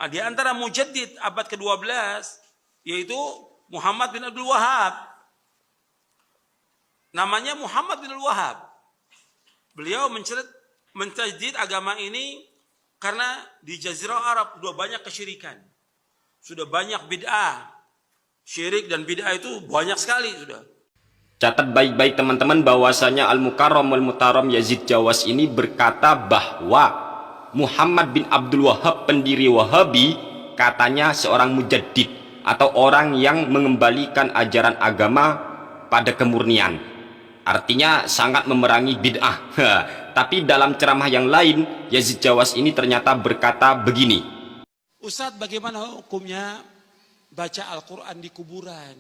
Di antara mujaddid abad ke-12 yaitu Muhammad bin Abdul Wahab. Namanya Muhammad bin Abdul Wahab. Beliau menjaddid agama ini karena di Jazirah Arab sudah banyak kesyirikan. Sudah banyak bid'ah. Syirik dan bid'ah itu banyak sekali sudah. Catat baik-baik teman-teman bahwasanya Al-Mukarram wal Mutaram Yazid Jawas ini berkata bahwa Muhammad bin Abdul Wahab, pendiri Wahabi, katanya seorang mujaddid atau orang yang mengembalikan ajaran agama pada kemurnian. Artinya sangat memerangi bid'ah. Tapi dalam ceramah yang lain, Yazid Jawas ini ternyata berkata begini. Ustadz, bagaimana hukumnya baca Al-Quran di kuburan?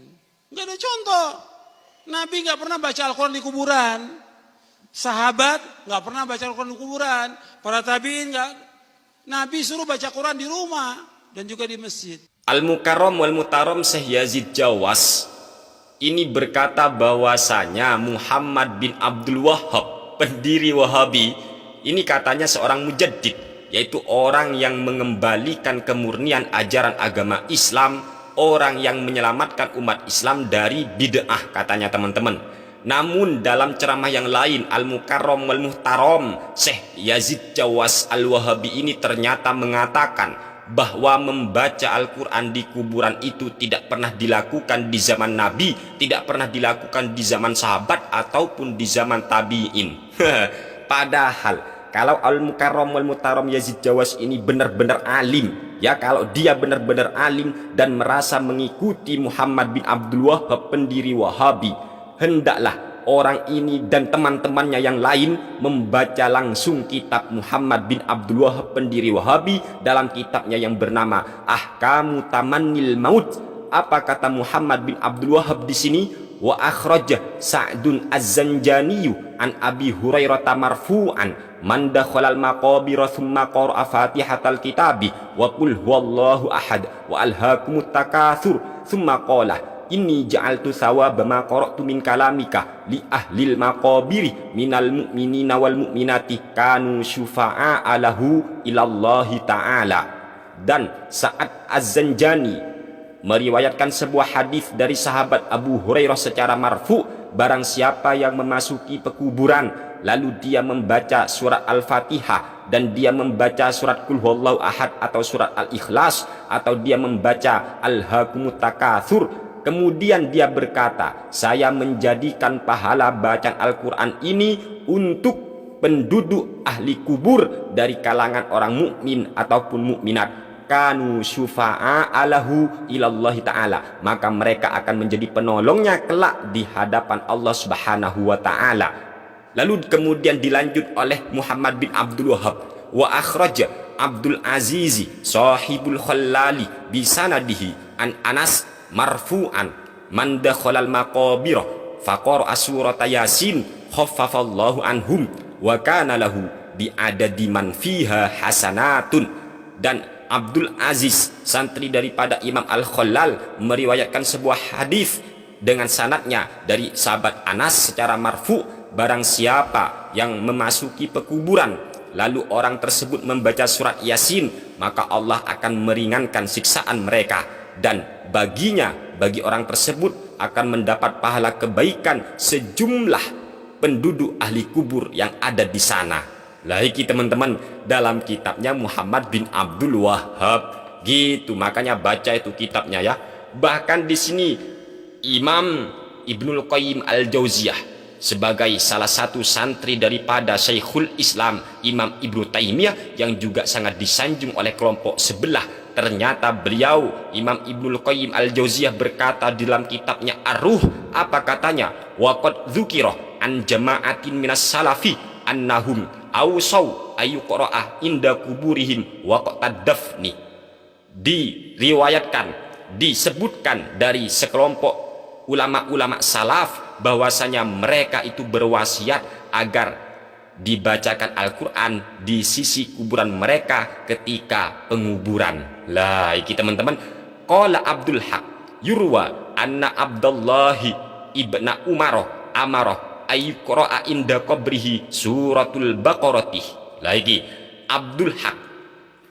Nggak ada contoh. Nabi nggak pernah baca Al-Quran di kuburan. Sahabat nggak pernah baca Al-Quran di kuburan. Para tabi'in nggak. Nabi suruh baca Quran di rumah dan juga di masjid. Al-Mukarram wal Mutaram Syekh Yazid Jawas ini berkata bahwasanya Muhammad bin Abdul Wahab, pendiri Wahabi, ini katanya seorang mujaddid, yaitu orang yang mengembalikan kemurnian ajaran agama Islam, orang yang menyelamatkan umat Islam dari bid'ah, katanya teman-teman. Namun dalam ceramah yang lain, Al-Mukarram wal Muhtaram Syekh Yazid Jawas Al-Wahabi ini ternyata mengatakan bahwa membaca Al-Quran di kuburan itu tidak pernah dilakukan di zaman Nabi, tidak pernah dilakukan di zaman sahabat ataupun di zaman tabi'in. Padahal kalau Al-Mukarram wal Mutaram Yazid Jawas ini benar-benar alim, ya, kalau dia benar-benar alim dan merasa mengikuti Muhammad bin Abdul Wahab, pendiri Wahabi, hendaklah orang ini dan teman-temannya yang lain membaca langsung kitab Muhammad bin Abdul Wahab, pendiri Wahabi, dalam kitabnya yang bernama Ahkamu Tamannil Maut. Apa kata Muhammad bin Abdul Wahab di sini? Wa akhraja Sa'dun Az-Zanjani an Abi Hurairah marfu'an man dakhalal maqabir thumma qara'a Fatihatal kitabi wa qul huwallahu ahad wa alhaakumut takatsur thumma qala inni ja'altu thawaba ma qara'tu min kalamika li ahlil maqabiri minal mu'minina wal mu'minati kanu syufa'a lahu ilallahi ta'ala. Dan Sa'ad Az-Zanjani meriwayatkan sebuah hadis dari sahabat Abu Hurairah secara marfu, barang siapa yang memasuki pekuburan lalu dia membaca surat Al-Fatihah dan dia membaca surat Qul Huwallahu Ahad atau surat Al-Ikhlas atau dia membaca Alhaakumut Takatsur, kemudian dia berkata, saya menjadikan pahala bacaan Al-Quran ini untuk penduduk ahli kubur dari kalangan orang mukmin ataupun mukminat, kanu syufa'a alahu ilallahi ta'ala, maka mereka akan menjadi penolongnya kelak di hadapan Allah subhanahu wa ta'ala. Lalu kemudian dilanjut oleh Muhammad bin Abdul Wahab, wa akhraja Abdul Azizi sahibul khallali bisanadihi an Anas marfu'an man dakhalal maqabir faqara surata yasin khaffafallahu anhum wa kana lahu bi adadi man fiha hasanatun. Dan Abdul Aziz, santri daripada Imam Al-Khallal, meriwayatkan sebuah hadis dengan sanadnya dari sahabat Anas secara marfu, barang siapa yang memasuki pekuburan lalu orang tersebut membaca surat Yasin, maka Allah akan meringankan siksaan mereka, dan baginya, bagi orang tersebut akan mendapat pahala kebaikan sejumlah penduduk ahli kubur yang ada di sana. Lagi teman-teman, dalam kitabnya Muhammad bin Abdul Wahab gitu, makanya baca itu kitabnya ya. Bahkan di sini Imam Ibnul Qayyim Al-Jauziyah sebagai salah satu santri daripada Syekhul Islam Imam Ibnu Taimiyah yang juga sangat disanjung oleh kelompok sebelah, ternyata beliau Imam Ibnul Qayyim Al-Jauziyah berkata di dalam kitabnya Ar-Ruh, apa katanya? Waqad dzukira an jama'atin minas salafi annahum awsaw ayyuqra'ah inda kuburihim waqtad dafni. Diriwayatkan, disebutkan dari sekelompok ulama-ulama salaf bahwasanya mereka itu berwasiat agar dibacakan Al-Quran di sisi kuburan mereka ketika penguburan. Lah iki teman-teman, qala Abdul Haq yurwa anna Abdullahi ibna Umaroh amaroh ayyuqra'a inda qabrihi suratul Baqarati. Lagi Abdul Haq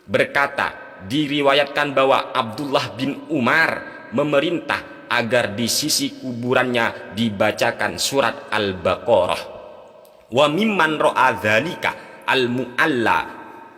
berkata diriwayatkan bahwa Abdullah bin Umar memerintah agar di sisi kuburannya dibacakan surat Al-Baqarah. Wa mimman ra'a dzalika Al-Mu'alla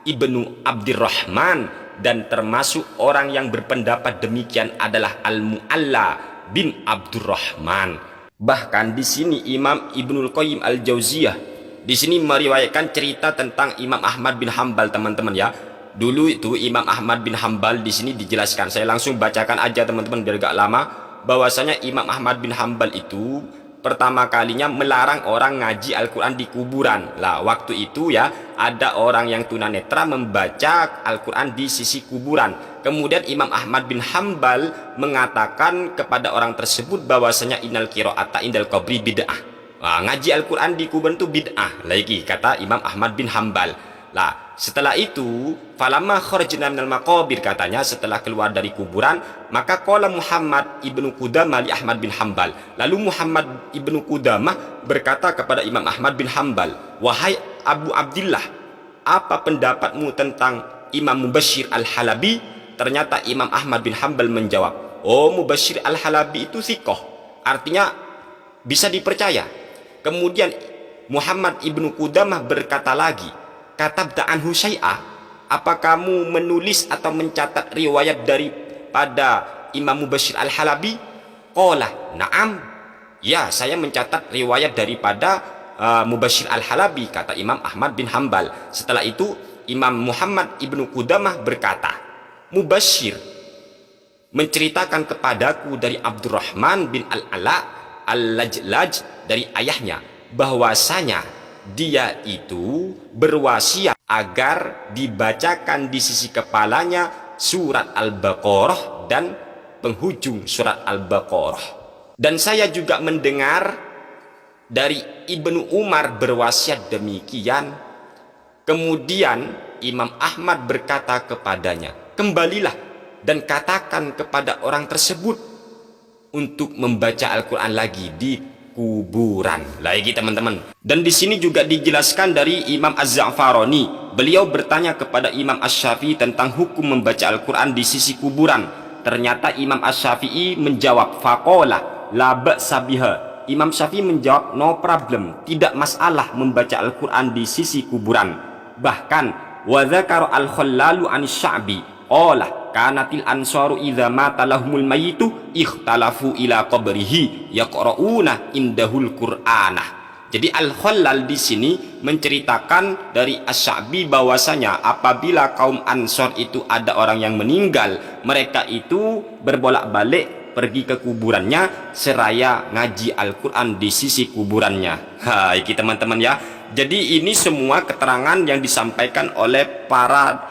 ibnu Abdurrahman, dan termasuk orang yang berpendapat demikian adalah Al-Mu'alla bin Abdurrahman. Bahkan di sini Imam Ibnul Qayyim Al-Jauziyah di sini meriwayatkan cerita tentang Imam Ahmad bin Hambal, teman-teman ya. Dulu itu Imam Ahmad bin Hambal di sini dijelaskan. Saya langsung bacakan aja teman-teman biar gak lama. Bahwasanya Imam Ahmad bin Hambal itu pertama kalinya melarang orang ngaji Al-Quran di kuburan. Lah waktu itu ya ada orang yang tunanetra membaca Al-Quran di sisi kuburan. Kemudian Imam Ahmad bin Hambal mengatakan kepada orang tersebut bahwasanya innal qira'ata indal qabri bid'ah. Nah, ngaji Al-Quran di kuburan itu bid'ah lagi kata Imam Ahmad bin Hambal. Lah setelah itu falamma kharajna minal maqabir, katanya setelah keluar dari kuburan maka qala Muhammad ibnu Qudamah li Ahmad bin Hambal. Lalu Muhammad ibnu Qudamah berkata kepada Imam Ahmad bin Hambal, wahai Abu Abdillah, apa pendapatmu tentang Imam Mubashir Al-Halabi? Ternyata Imam Ahmad bin Hambal menjawab, oh, Mubashir Al-Halabi itu thiqah, artinya bisa dipercaya. Kemudian Muhammad ibnu Qudamah berkata lagi, katabta anhu syai'a, apa kamu menulis atau mencatat riwayat daripada Imam Mubashir Al-Halabi? Qala na'am, ya saya mencatat riwayat daripada Mubashir Al-Halabi, kata Imam Ahmad bin Hambal. Setelah itu Imam Muhammad ibnu Qudamah berkata, Mubashir menceritakan kepadaku dari Abdurrahman bin Al-Ala Al-Lajlaj dari ayahnya bahwasanya dia itu berwasiat agar dibacakan di sisi kepalanya surat Al-Baqarah dan penghujung surat Al-Baqarah. Dan saya juga mendengar dari Ibnu Umar berwasiat demikian. Kemudian Imam Ahmad berkata kepadanya, kembalilah dan katakan kepada orang tersebut untuk membaca Al-Quran lagi di kuburan. Lagi teman-teman. Dan di sini juga dijelaskan dari Imam Az-Za'farani. Beliau bertanya kepada Imam Asy-Syafi'i tentang hukum membaca Al-Quran di sisi kuburan. Ternyata Imam Asy-Syafi'i menjawab, faqala la ba'sa biha. Imam Syafi'i menjawab, no problem, tidak masalah membaca Al-Quran di sisi kuburan. Bahkan wa dzakara al-Khallalu an Sya'bi qala kanatil ansaru idza mata lahumul mayitu ikhtalafu ila qabrihi yaqra'una indahul qur'anah. Jadi Al-Khallal di sini menceritakan dari Asy-Sya'bi bahwasanya apabila kaum Ansor itu ada orang yang meninggal, mereka itu berbolak-balik pergi ke kuburannya seraya ngaji Al-Quran di sisi kuburannya. Hai teman-teman ya. Jadi ini semua keterangan yang disampaikan oleh para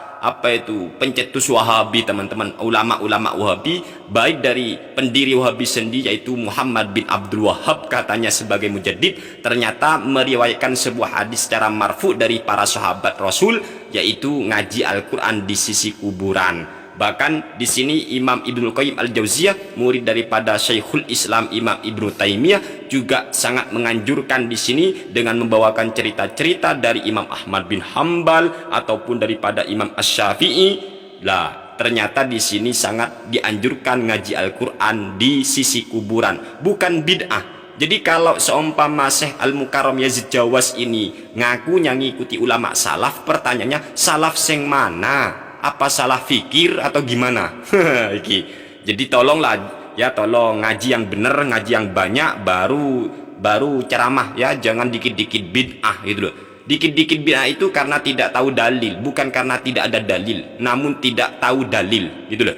pencetus Wahabi, teman-teman, ulama-ulama Wahabi, baik dari pendiri Wahabi sendiri yaitu Muhammad bin Abdul Wahhab, katanya sebagai mujaddid, ternyata meriwayatkan sebuah hadis secara marfu dari para sahabat Rasul, yaitu ngaji Al-Quran di sisi kuburan. Bahkan di sini Imam Ibnul Qayyim Al-Jauziyah, murid daripada Syekhul Islam Imam Ibnu Taimiyah, juga sangat menganjurkan di sini dengan membawakan cerita-cerita dari Imam Ahmad bin Hambal ataupun daripada Imam Asy-Syafi'i. Lah, ternyata di sini sangat dianjurkan ngaji Al-Quran di sisi kuburan, bukan bid'ah. Jadi kalau seumpama Syekh Al-Mukarram Yazid Jawas ini ngakunya ngikuti ulama salaf, pertanyaannya salaf sing mana? Apa salah fikir atau gimana? Jadi tolonglah ya, tolong ngaji yang benar, ngaji yang banyak, baru ceramah ya, jangan dikit-dikit bid'ah gitu loh. Dikit-dikit bid'ah itu karena tidak tahu dalil, bukan karena tidak ada dalil, namun tidak tahu dalil gitu loh.